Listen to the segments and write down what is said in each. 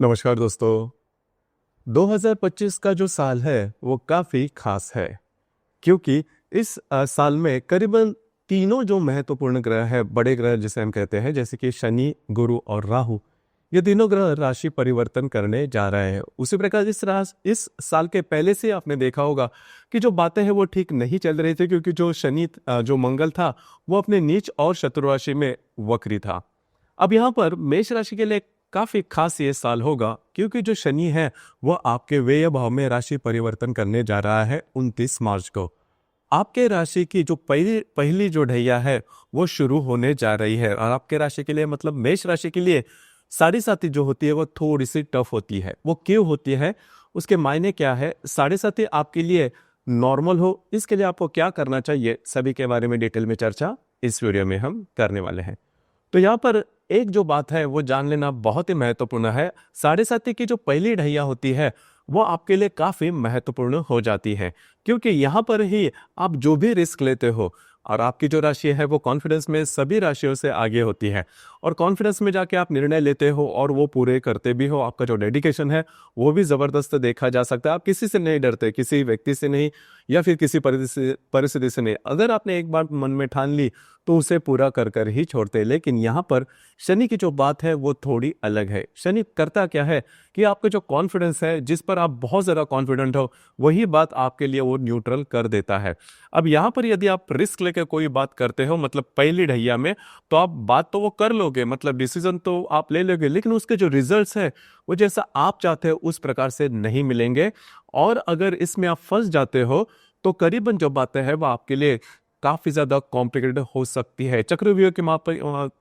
नमस्कार दोस्तों। 2025 का जो साल है वो काफ़ी खास है क्योंकि इस साल में करीबन तीनों जो महत्वपूर्ण ग्रह है, बड़े ग्रह जिसे हम कहते हैं, जैसे कि शनि, गुरु और राहु, ये तीनों ग्रह राशि परिवर्तन करने जा रहे हैं। उसी प्रकार इस साल के पहले से आपने देखा होगा कि जो बातें हैं वो ठीक नहीं चल रही थी क्योंकि जो मंगल था वो अपने नीच और शत्रु राशि में वक्री था। अब यहाँ पर मेष राशि के लिए काफी खास ये साल होगा क्योंकि जो शनि है वो आपके व्यय भाव में राशि परिवर्तन करने जा रहा है 29 मार्च को। आपके राशि की जो पहली पहली जो ढैया है वो शुरू होने जा रही है और आपके राशि के लिए मतलब मेष राशि के लिए साढ़े साथी जो होती है वो थोड़ी सी टफ होती है। वो क्यों होती है, उसके मायने क्या है, साढ़े साथी आपके लिए नॉर्मल हो इसके लिए आपको क्या करना चाहिए, सभी के बारे में डिटेल में चर्चा इस वीडियो में हम करने वाले हैं। तो यहाँ पर एक जो बात है वो जान लेना बहुत ही महत्वपूर्ण है। साढ़े साथी की जो पहली ढैया होती है वो आपके लिए काफी महत्वपूर्ण हो जाती है क्योंकि यहाँ पर ही आप जो भी रिस्क लेते हो और आपकी जो राशि है वो कॉन्फिडेंस में सभी राशियों से आगे होती है और कॉन्फिडेंस में जाके आप निर्णय लेते हो और वो पूरे करते भी हो। आपका जो डेडिकेशन है वो भी जबरदस्त देखा जा सकता है। आप किसी से नहीं डरते, किसी व्यक्ति से नहीं या फिर किसी परिस्थिति से नहीं। अगर आपने एक बार मन में ठान ली तो उसे पूरा कर कर ही छोड़ते। लेकिन यहाँ पर शनि की जो बात है वो थोड़ी अलग है। शनि करता क्या है कि आपका जो कॉन्फिडेंस है, जिस पर आप बहुत ज़्यादा कॉन्फिडेंट हो, वही बात आपके लिए वो न्यूट्रल कर देता है। अब यहाँ पर यदि आप रिस्क लेकर कोई बात करते हो मतलब पहली ढैया में, तो आप बात तो वो कर लोगे, मतलब डिसीजन तो आप ले लोगे, लेकिन उसके जो रिजल्ट्स है वो जैसा आप चाहते हो उस प्रकार से नहीं मिलेंगे। और अगर इसमें आप फंस जाते हो तो करीबन जो बातें हैं वो आपके लिए काफी ज्यादा कॉम्प्लिकेटेड हो सकती है। चक्रव्यूह की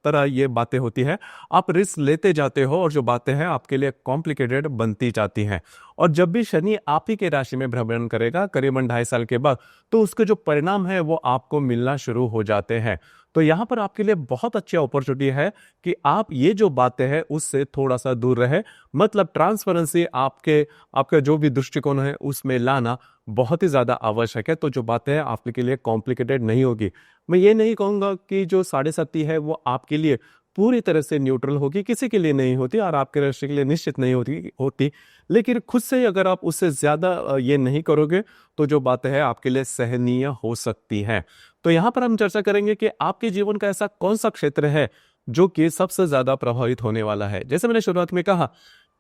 तरह ये बातें होती है। आप रिस्क लेते जाते हो और जो बातें हैं आपके लिए कॉम्प्लिकेटेड बनती जाती हैं। और जब भी शनि आप ही के राशि में भ्रमण करेगा करीबन 2.5 साल के बाद, तो उसके जो परिणाम है वो आपको मिलना शुरू हो जाते हैं। तो यहाँ पर आपके लिए बहुत अच्छी अपॉर्चुनिटी है कि आप ये जो बातें हैं उससे थोड़ा सा दूर रहे। मतलब ट्रांसपेरेंसी आपके जो भी दृष्टिकोण है उसमें लाना बहुत ही ज्यादा आवश्यक है। तो जो बातें हैं आपके लिए कॉम्प्लिकेटेड नहीं होगी। मैं ये नहीं कहूंगा कि जो साढ़े साथी है वो आपके लिए पूरी तरह से न्यूट्रल होगी, किसी के लिए नहीं होती और आपके राशि के लिए निश्चित नहीं होती। लेकिन खुद से ही अगर आप उससे ज्यादा ये नहीं करोगे तो जो बातें हैं आपके लिए सहनीय हो सकती हैं। तो यहाँ पर हम चर्चा करेंगे कि आपके जीवन का ऐसा कौन सा क्षेत्र है जो कि सबसे ज्यादा प्रभावित होने वाला है। जैसे मैंने शुरुआत में कहा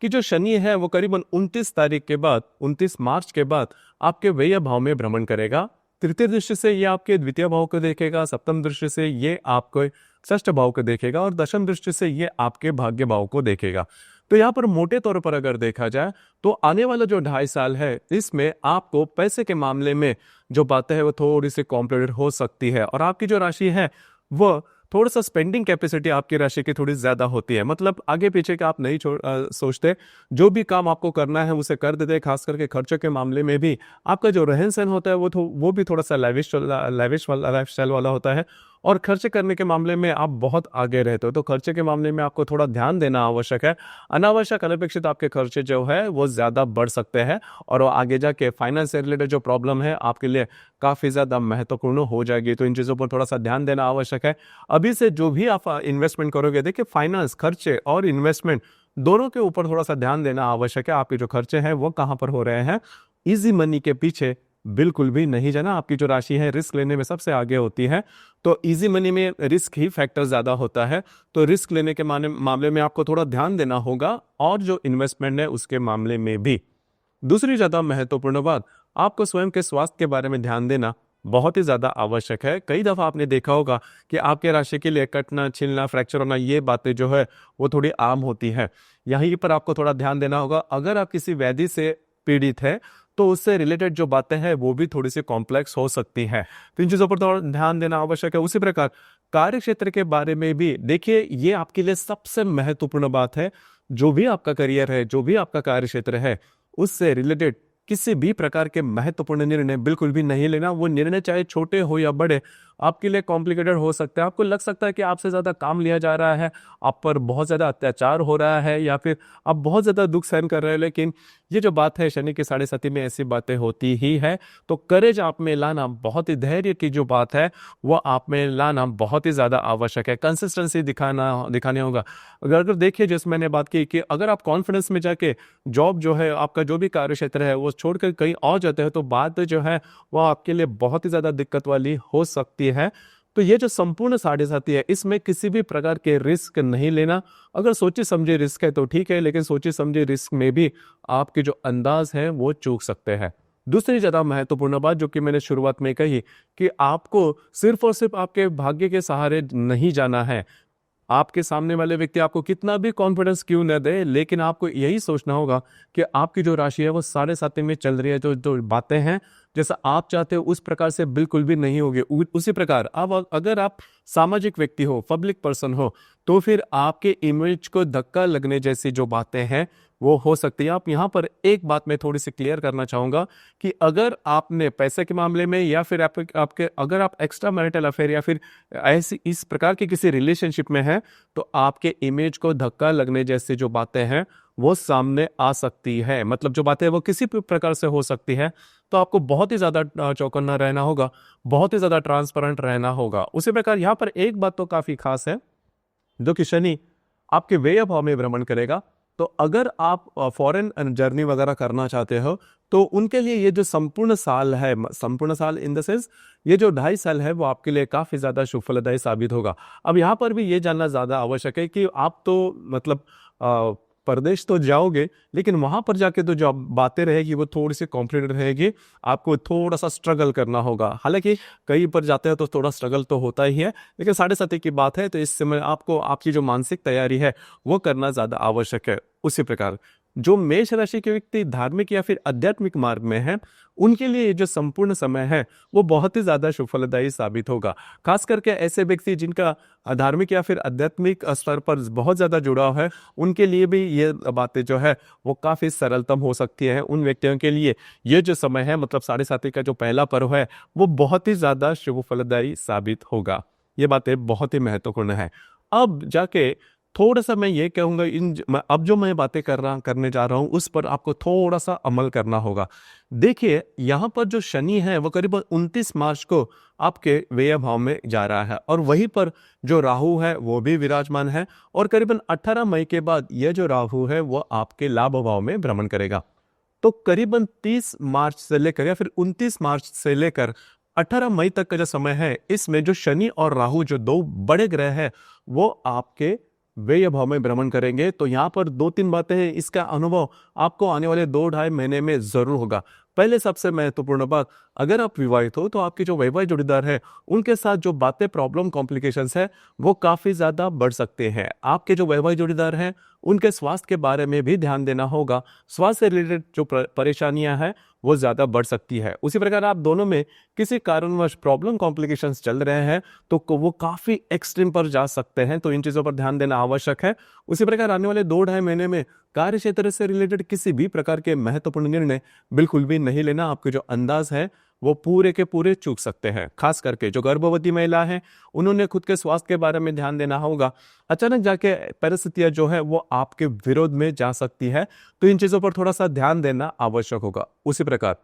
कि जो शनि है वो करीबन 29 तारीख के बाद, 29 मार्च के बाद आपके व्यय भाव में भ्रमण करेगा। तृतीय दृष्टि से ये आपके द्वितीय भाव को देखेगा, सप्तम दृष्टि से ये आपको षष्ठ भाव को देखेगा और दशम दृष्टि से ये आपके भाग्य भाव को देखेगा। तो यहाँ पर मोटे तौर पर अगर देखा जाए तो आने वाला जो 2.5 साल है इसमें आपको पैसे के मामले में जो बातें हैं वो थोड़ी सी कॉम्प्लिकेटेड हो सकती है। और आपकी जो राशि है वो थोड़ा सा स्पेंडिंग कैपेसिटी आपकी राशि की थोड़ी ज्यादा होती है। मतलब आगे पीछे का आप नहीं सोचते, जो भी काम आपको करना है उसे कर देते। खास करके खर्चों के मामले में भी आपका जो रहन सहन होता है वो भी थोड़ा सा लैविश वाला लाइफस्टाइल वाला होता है। और खर्चे करने के मामले में आप बहुत आगे रहते हो, तो खर्चे के मामले में आपको थोड़ा ध्यान देना आवश्यक है। अनावश्यक अनपेक्षित आपके खर्चे जो है वो ज्यादा बढ़ सकते हैं और वो आगे जाके फाइनेंस से रिलेटेड जो प्रॉब्लम है आपके लिए काफी ज्यादा महत्वपूर्ण हो जाएगी। तो इन चीजों पर थोड़ा सा ध्यान देना आवश्यक है। अभी से जो भी आप इन्वेस्टमेंट करोगे, देखिए फाइनेंस, खर्चे और इन्वेस्टमेंट दोनों के ऊपर थोड़ा सा ध्यान देना आवश्यक है। आपके जो खर्चे हैं वो कहाँ पर हो रहे हैं, इजी मनी के पीछे बिल्कुल भी नहीं जाना। आपकी जो राशि है रिस्क लेने में सबसे आगे होती है, तो इजी मनी में रिस्क ही फैक्टर ज्यादा होता है। तो रिस्क लेने के मामले में आपको थोड़ा ध्यान देना होगा और जो इन्वेस्टमेंट है उसके मामले में भी। दूसरी ज्यादा महत्वपूर्ण बात, आपको स्वयं के स्वास्थ्य के बारे में ध्यान देना बहुत ही ज्यादा आवश्यक है। कई दफा आपने देखा होगा कि आपके राशि के लिए कटना, छिलना, फ्रैक्चर होना, ये बातें जो है वो थोड़ी आम होती है। यहीं पर आपको थोड़ा ध्यान देना होगा। अगर आप किसी व्याधि से पीड़ित है तो उससे रिलेटेड जो बातें हैं वो भी थोड़ी सी कॉम्प्लेक्स हो सकती हैं। तो इन चीजों पर थोड़ा ध्यान देना आवश्यक है। उसी प्रकार कार्य क्षेत्र के बारे में भी देखिए, ये आपके लिए सबसे महत्वपूर्ण बात है। जो भी आपका करियर है, जो भी आपका कार्य क्षेत्र है, उससे रिलेटेड किसी भी प्रकार के महत्वपूर्ण निर्णय बिल्कुल भी नहीं लेना। वो निर्णय चाहे छोटे हो या बड़े, आपके लिए कॉम्प्लिकेटेड हो सकता है। आपको लग सकता है कि आपसे ज़्यादा काम लिया जा रहा है, आप पर बहुत ज़्यादा अत्याचार हो रहा है, या फिर आप बहुत ज़्यादा दुख सहन कर रहे हो। लेकिन ये जो बात है, शनि के साढ़े साथी में ऐसी बातें होती ही है। तो करेज आप में लाना, बहुत ही धैर्य की जो बात है वो आप में लाना बहुत ही ज़्यादा आवश्यक है। कंसिस्टेंसी दिखाने होगा। अगर देखिए, जैसे मैंने बात की कि अगर आप कॉन्फिडेंस में जाके जॉब जो है, आपका जो भी कार्य क्षेत्र है, वो छोड़कर कहीं और जाते हैं, तो बात जो है वो आपके लिए बहुत ही ज़्यादा दिक्कत वाली हो सकती है। तो ये जो संपूर्ण साढ़े साथी है, इसमें किसी भी प्रकार के रिस्क नहीं लेना। अगर सोचे समझे रिस्क है तो ठीक है, लेकिन सोचे समझे रिस्क में भी आपके जो अंदाज है वो चूक सकते हैं। दूसरी ज़्यादा महत्वपूर्ण बात जो कि मैंने शुरुआत में कही, कि आपको सिर्फ और सिर्फ आपके भाग्य के सहारे नहीं जाना है। आपके सामने वाले व्यक्ति आपको कितना भी कॉन्फिडेंस क्यों न दे, लेकिन आपको यही सोचना होगा कि आपकी जो राशि है वो साढ़े साथी में चल रही है। जो बातें हैं, जैसा आप चाहते हो उस प्रकार से बिल्कुल भी नहीं होगी। उसी प्रकार अब अगर आप सामाजिक व्यक्ति हो, पब्लिक पर्सन हो, तो फिर आपके इमेज को धक्का लगने जैसी जो बातें हैं वो हो सकती है। आप यहाँ पर एक बात मैं थोड़ी सी क्लियर करना चाहूंगा कि अगर आपने पैसे के मामले में, या फिर आपके अगर आप एक्स्ट्रा मैरिटल अफेयर या फिर ऐसी इस प्रकार की किसी रिलेशनशिप में हैं, तो आपके इमेज को धक्का लगने जैसी जो बातें हैं वो सामने आ सकती है। मतलब जो बातें वो किसी भी प्रकार से हो सकती है। तो आपको बहुत ही ज्यादा चौकन्ना रहना होगा, बहुत ही ज्यादा ट्रांसपेरेंट रहना होगा। उसी प्रकार यहाँ पर एक बात तो काफी खास है, जो कि शनि आपके व्यय भाव में भ्रमण करेगा। तो अगर आप फॉरेन जर्नी वगैरह करना चाहते हो, तो उनके लिए ये जो संपूर्ण साल है, संपूर्ण साल इन द सेंस ये जो 2.5 साल है, वो आपके लिए काफी ज्यादा शुभ फलदायी साबित होगा। अब यहाँ पर भी ये जानना ज्यादा आवश्यक है कि आप तो मतलब परदेश तो जाओगे, लेकिन वहां पर जाके तो जो बातें रहेगी वो थोड़ी सी कॉम्प्लिकेटेड रहेगी। आपको थोड़ा सा स्ट्रगल करना होगा। हालांकि कहीं पर जाते हैं तो थोड़ा स्ट्रगल तो होता ही है, लेकिन साढ़े साथी की बात है, तो इस समय आपको आपकी जो मानसिक तैयारी है वो करना ज्यादा आवश्यक है। उसी प्रकार जो मेष राशि के व्यक्ति धार्मिक या फिर आध्यात्मिक मार्ग में है, उनके लिए ये जो संपूर्ण समय है वो बहुत ही ज्यादा शुभ फलदायी साबित होगा। खास करके ऐसे व्यक्ति जिनका धार्मिक या फिर आध्यात्मिक स्तर पर बहुत ज्यादा जुड़ाव है, उनके लिए भी ये बातें जो है वो काफी सरलतम हो सकती है। उन व्यक्तियों के लिए ये जो समय है, मतलब साढ़े साथी का जो पहला पर्व है, वो बहुत ही ज्यादा शुभ फलदायी साबित होगा। ये बातें बहुत ही महत्वपूर्ण है। अब जाके थोड़ा सा मैं ये कहूंगा, अब जो मैं बातें करने जा रहा हूं उस पर आपको थोड़ा सा अमल करना होगा। देखिए, यहां पर जो शनि है वो करीब 29 मार्च को आपके व्यय भाव में जा रहा है, और वहीं पर जो राहु है वो भी विराजमान है। और करीबन 18 मई के बाद यह जो राहु है वो आपके लाभ भाव में भ्रमण करेगा। तो करीबन 30 मार्च से लेकर या फिर 29 मार्च से लेकर 18 मई तक का जो समय है, इसमें जो शनि और राहु जो दो बड़े ग्रह हैं वो आपके व्यय भाव में भ्रमण करेंगे। तो यहाँ पर 2-3 बातें हैं, इसका अनुभव आपको आने वाले 2-2.5 महीने में जरूर होगा। पहले सबसे महत्वपूर्ण बात, अगर आप विवाहित हो तो आपके जो वैवाहिक जोड़ीदार है उनके साथ जो बातें, प्रॉब्लम, कॉम्प्लिकेशंस है वो काफी ज्यादा बढ़ सकते हैं। आपके जो वैवाहिक जोड़ीदार हैं उनके स्वास्थ्य के बारे में भी ध्यान देना होगा। स्वास्थ्य से रिलेटेड जो परेशानियां हैं वो ज्यादा बढ़ सकती है। उसी प्रकार आप दोनों में किसी कारणवश प्रॉब्लम, कॉम्प्लिकेशंस चल रहे हैं तो वो काफी एक्सट्रीम पर जा सकते हैं। तो इन चीजों पर ध्यान देना आवश्यक है। उसी प्रकार आने वाले 2-2.5 महीने में कार्य क्षेत्र से रिलेटेड किसी भी प्रकार के महत्वपूर्ण निर्णय बिल्कुल भी नहीं लेना। आपके जो अंदाज है वो पूरे के पूरे चूक सकते हैं। खास करके जो गर्भवती महिला है, उन्होंने खुद के स्वास्थ्य के बारे में ध्यान देना होगा। अचानक जाके परिस्थितियां जो है वो आपके विरोध में जा सकती है, तो इन चीजों पर थोड़ा सा ध्यान देना आवश्यक होगा। उसी प्रकार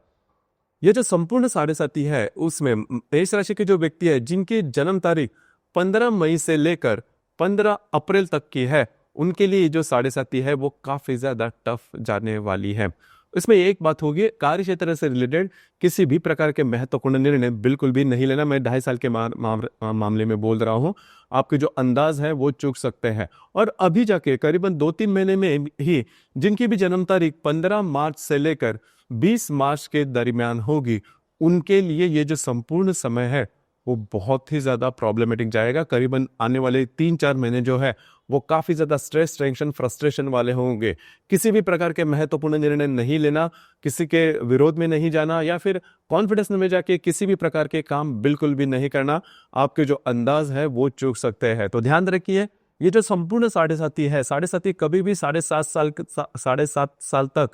ये जो संपूर्ण साढ़े साथी है, उसमें मेष राशि के जो व्यक्ति है जिनकी जन्म तारीख 15 मई से लेकर 15 अप्रैल तक की है, उनके लिए जो साढ़े साथी है वो काफी ज्यादा टफ जाने वाली है। इसमें एक बात होगी, कार्य क्षेत्र से रिलेटेड किसी भी प्रकार के महत्वपूर्ण निर्णय बिल्कुल भी नहीं लेना। मैं 2.5 साल के मामले में बोल रहा हूं। आपके जो अंदाज है वो चूक सकते हैं। और अभी जाके करीबन 2-3 महीने में ही जिनकी भी जन्म तारीख 15 मार्च से लेकर 20 मार्च के दरमियान होगी, उनके लिए ये जो संपूर्ण समय है वो बहुत ही ज्यादा प्रॉब्लमेटिक जाएगा। करीबन आने वाले 3-4 महीने जो है वो काफी ज्यादा स्ट्रेस, टेंशन, फ्रस्ट्रेशन वाले होंगे। किसी भी प्रकार के महत्वपूर्ण निर्णय नहीं लेना, किसी के विरोध में नहीं जाना, या फिर कॉन्फिडेंस में जाके किसी भी प्रकार के काम बिल्कुल भी नहीं करना। आपके जो अंदाज है वो चूक सकते हैं। तो ध्यान रखिए, ये जो संपूर्ण साढ़े साथी है, साढ़े साथी कभी भी 7.5 साल तक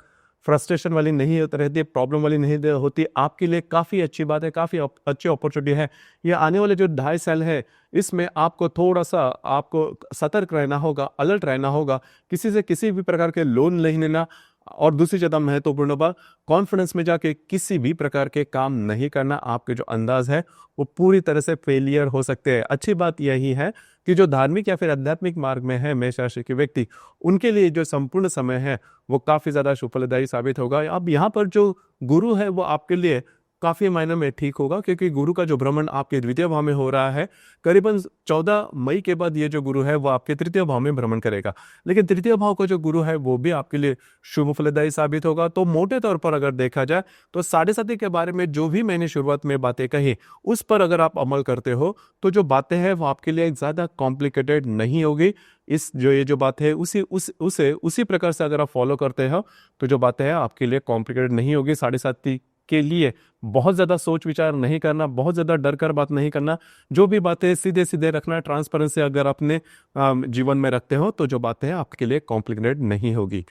फ्रस्ट्रेशन वाली नहीं होती रहती, प्रॉब्लम वाली नहीं होती, आपके लिए काफ़ी अच्छी बात है, काफ़ी अच्छी अपॉर्चुनिटी है। ये आने वाले जो 2.5 साल है, इसमें आपको थोड़ा-सा आपको सतर्क रहना होगा, अलर्ट रहना होगा, किसी से किसी भी प्रकार के लोन नहीं लेना और दूसरी ज़्यादा महत्वपूर्ण बात, कॉन्फिडेंस में जाके किसी भी प्रकार के काम नहीं करना। आपके जो अंदाज़ है, वो पूरी तरह से फेलियर हो सकते हैं। अच्छी बात यही है कि जो धार्मिक या फिर आध्यात्मिक मार्ग में है मेष राशि के व्यक्ति, उनके लिए जो संपूर्ण समय है, वो काफ़ी ज़्यादा फलदायी साबित होगा। अब यहाँ पर जो गुरु है, वो आपके लिए काफ़ी मायनों में ठीक होगा, क्योंकि गुरु का जो भ्रमण आपके द्वितीय भाव में हो रहा है, करीबन 14 मई के बाद ये जो गुरु है, वो आपके तृतीय भाव में भ्रमण करेगा। लेकिन तृतीय भाव का जो गुरु है, वो भी आपके लिए शुभ फलदायी साबित होगा। तो मोटे तौर पर अगर देखा जाए, तो साढ़े साथी के बारे में जो भी मैंने शुरुआत में बातें कही, उस पर अगर आप अमल करते हो, तो जो बातें हैं वो आपके लिए ज़्यादा कॉम्प्लिकेटेड नहीं होगी। ये जो बात है, उसी प्रकार से अगर आप फॉलो करते हो, तो जो बातें हैं आपके लिए कॉम्प्लिकेटेड नहीं होगी। साढ़े साथी के लिए बहुत ज़्यादा सोच विचार नहीं करना, बहुत ज़्यादा डर कर बात नहीं करना, जो भी बातें सीधे रखना, ट्रांसपेरेंसी अगर अपने जीवन में रखते हो, तो जो बातें हैं आपके लिए कॉम्प्लिकेटेड नहीं होगी।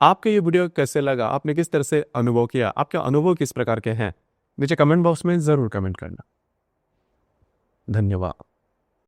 आपके ये वीडियो कैसे लगा? आपने किस तरह से अनुभव किया? आपके अनुभव किस प्रकार के हैं? नीचे कमेंट बॉक्स में ज़रूर कमेंट करना। धन्यवाद।